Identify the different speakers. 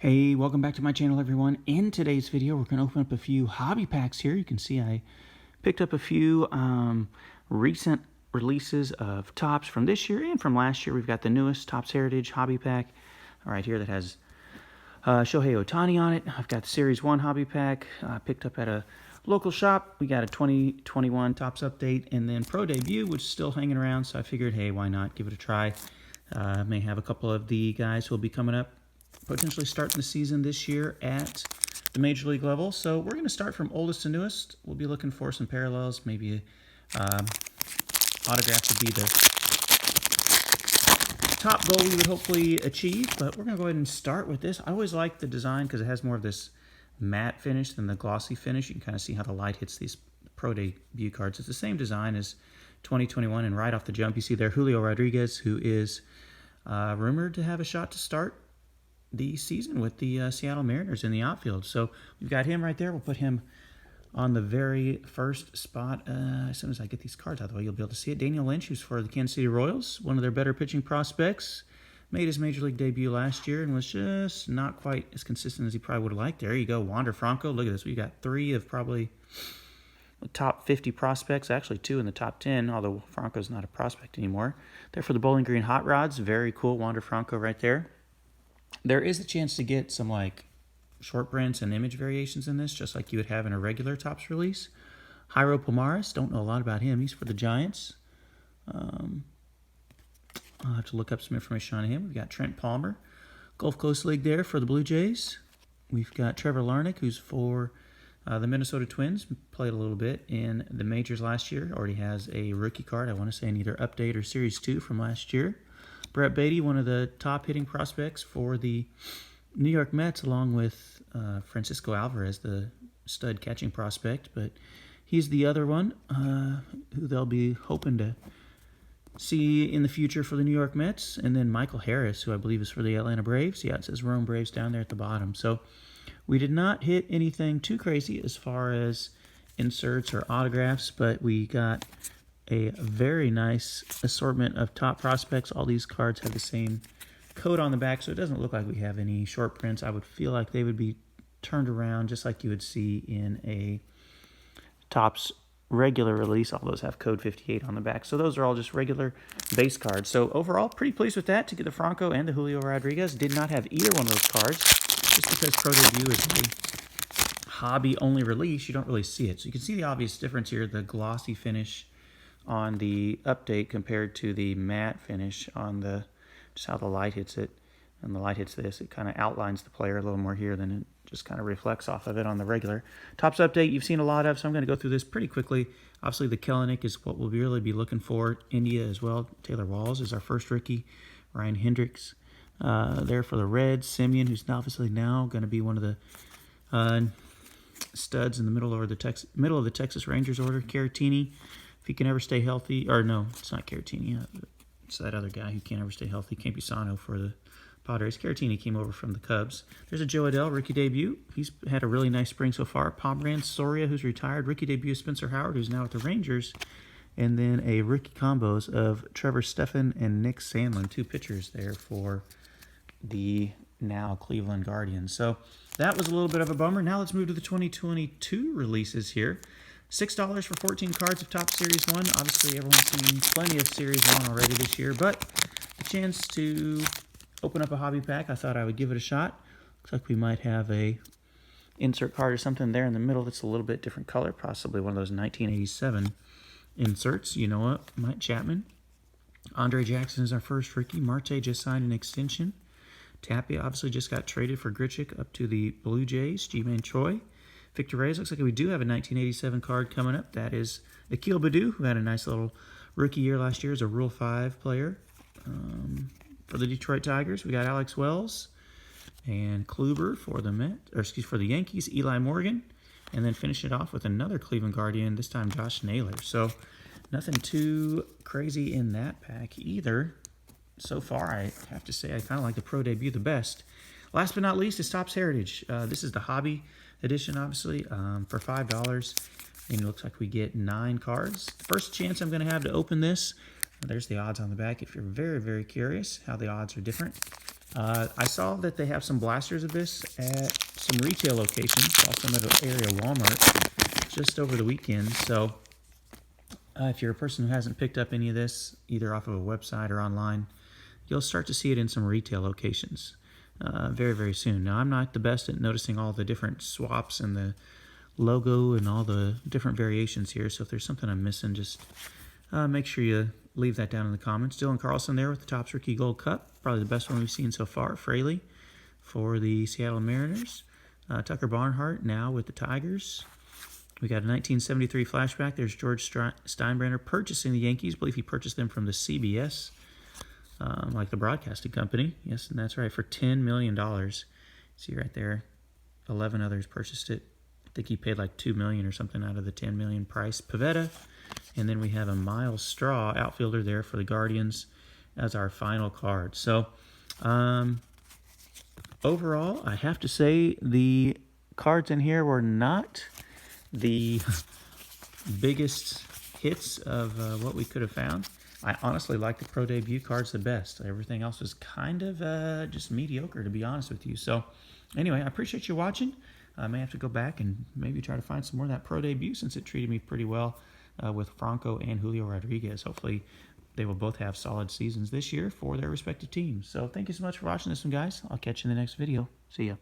Speaker 1: Hey, welcome back to my channel, everyone. In today's video, we're going to open up a few hobby packs here. You can see I picked up a few recent releases of Topps from this year and from last year. We've got the newest Topps Heritage hobby pack right here that has Shohei Ohtani on it. I've got the Series 1 hobby pack picked up at a local shop. We got a 2021 Topps update and then Pro Debut, which is still hanging around. So I figured, hey, why not give it a try? May have a couple of the guys who will be coming up, potentially starting the season this year at the Major League level. So we're going to start from oldest to newest. We'll be looking for some parallels. Maybe autograph would be the top goal we would hopefully achieve. But we're going to go ahead and start with this. I always like the design because it has more of this matte finish than the glossy finish. You can kind of see how the light hits these Pro Debut cards. It's the same design as 2021. And right off the jump, you see there Julio Rodriguez, who is rumored to have a shot to start the season with the Seattle Mariners in the outfield. So we've got him right there. We'll put him on the very first spot. As soon as I get these cards out of the way, you'll be able to see it. Daniel Lynch, who's for the Kansas City Royals, one of their better pitching prospects, made his Major League debut last year and was just not quite as consistent as he probably would have liked. There you go, Wander Franco. Look at this. We got 3 of probably the top 50 prospects, actually 2 in the top 10, although Franco's not a prospect anymore. There for the Bowling Green Hot Rods. Very cool, Wander Franco right there. There is a chance to get some like short prints and image variations in this, just like you would have in a regular Topps release. Jairo Pomares, don't know a lot about him. He's for the Giants. I'll have to look up some information on him. We've got Trent Palmer, Gulf Coast League there for the Blue Jays. We've got Trevor Larnach, who's for the Minnesota Twins. Played a little bit in the majors last year. Already has a rookie card, I want to say in either Update or Series 2 from last year. Brett Beatty, one of the top hitting prospects for the New York Mets, along with Francisco Alvarez, the stud catching prospect. But he's the other one who they'll be hoping to see in the future for the New York Mets. And then Michael Harris, who I believe is for the Atlanta Braves. Yeah, it says Rome Braves down there at the bottom. So we did not hit anything too crazy as far as inserts or autographs, but we got a very nice assortment of top prospects. All these cards have the same code on the back, so it doesn't look like we have any short prints. I would feel like they would be turned around just like you would see in a Topps regular release. All those have code 58 on the back. So those are all just regular base cards. So overall, pretty pleased with that to get the Franco and the Julio Rodriguez. Did not have either one of those cards just because Pro Debut is a hobby-only release. You don't really see it. So you can see the obvious difference here, the glossy finish on the update compared to the matte finish on the, just how the light hits it. And the light hits this, it kind of outlines the player a little more here than it just kind of reflects off of it on the regular. Topps update you've seen a lot of, so I'm going to go through this pretty quickly. Obviously the Kelenic is what we'll really be looking for. India as well. Taylor Walls is our first rookie. Ryan Hendricks there for the Reds. Simeon, who's obviously now going to be one of the studs in the middle of the Texas Rangers order. Caratini, if he can ever stay healthy, or no, it's not Caratini. It's that other guy who can't ever stay healthy, Campusano for the Padres. Caratini came over from the Cubs. There's a Joe Adell rookie debut. He's had a really nice spring so far. Pomeranz Soria, who's retired. Rookie debut Spencer Howard, who's now at the Rangers. And then a rookie combos of Trevor Stephan and Nick Sandlin, 2 pitchers there for the now Cleveland Guardians. So that was a little bit of a bummer. Now let's move to the 2022 releases here. $6 for 14 cards of Topps Series 1. Obviously, everyone's seen plenty of Series 1 already this year, but the chance to open up a hobby pack, I thought I would give it a shot. Looks like we might have a insert card or something there in the middle that's a little bit different color, possibly one of those 1987 inserts. You know what? Mike Chapman. Andre Jackson is our first rookie. Marte just signed an extension. Tapia obviously just got traded for Grichuk up to the Blue Jays. Ji-Man Choi. Victor Reyes, looks like we do have a 1987 card coming up. That is Akil Baddoo, who had a nice little rookie year last year as a Rule 5 player. For the Detroit Tigers, we got Alex Wells and Kluber for the Yankees, Eli Morgan, and then finish it off with another Cleveland Guardian, this time Josh Naylor. So nothing too crazy in that pack either. So far, I have to say I kind of like the Pro Debut the best. Last but not least is Topps Heritage. This is the hobby edition, obviously, for $5. And it looks like we get 9 cards. The first chance I'm going to have to open this, there's the odds on the back if you're very, very curious how the odds are different. I saw that they have some blasters of this at some retail locations, saw some at an area Walmart just over the weekend. So if you're a person who hasn't picked up any of this, either off of a website or online, you'll start to see it in some retail locations very, very soon. Now, I'm not the best at noticing all the different swaps and the logo and all the different variations here, so if there's something I'm missing, just make sure you leave that down in the comments. Dylan Carlson there with the Topps Rookie Gold Cup, probably the best one we've seen so far. Fraley for the Seattle Mariners. Tucker Barnhart now with the Tigers. We got a 1973 flashback. There's George Steinbrenner purchasing the Yankees. I believe he purchased them from the CBS, like the broadcasting company. Yes, and that's right, for $10 million. See right there, 11 others purchased it. I think he paid like $2 million or something out of the $10 million price. Pivetta, and then we have a Miles Straw outfielder there for the Guardians as our final card. So overall, I have to say the cards in here were not the biggest hits of what we could have found. I honestly like the Pro Debut cards the best. Everything else was kind of just mediocre, to be honest with you. So anyway, I appreciate you watching. I may have to go back and maybe try to find some more of that Pro Debut since it treated me pretty well with Franco and Julio Rodriguez. Hopefully they will both have solid seasons this year for their respective teams. So thank you so much for watching this one, guys. I'll catch you in the next video. See ya.